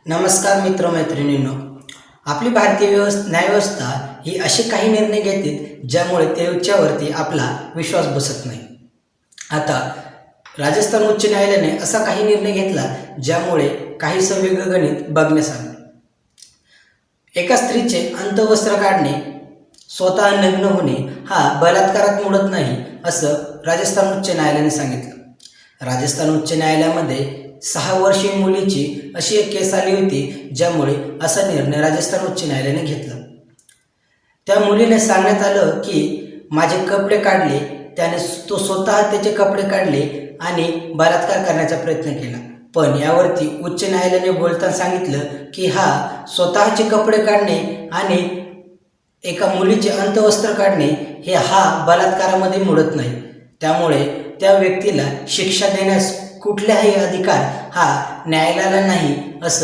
नमस्कार मित्रमैत्रिणींनो. आपली भारतीय न्यायव्यवस्था ही असे काही निर्णय घेते ज्यामुळे त्याच्यावरती आपला विश्वास बसत नाही. आता राजस्थान उच्च न्यायालयाने असा काही निर्णय घेतला ज्यामुळे काहीसं वेगळं गणित बघण्यास आलं. एका स्त्रीचे अंतवस्त्र काढणे, स्वतः नग्न होणे हा बलात्कारात मोडत नाही असं राजस्थान उच्च न्यायालयाने सांगितलं. राजस्थान उच्च न्यायालयामध्ये 6 वर्षीय मुलीची अशी एक केस आली होती ज्यामुळे असा निर्णय राजस्थान उच्च न्यायालयाने घेतला. त्या मुलीने सांगण्यात आलं की माझे कपडे काढले, तो स्वतः त्याचे कपडे काढले आणि बलात्कार करण्याचा प्रयत्न केला. पण यावरती उच्च न्यायालयाने बोलताना सांगितलं की हा स्वतःचे कपडे काढणे आणि एका मुलीचे अंतवस्त्र काढणे हे बलात्कारामध्ये मोडत नाही. त्यामुळे त्या व्यक्तीला शिक्षा देण्यास कुठलाही अधिकार न्यायालयाला नाही असं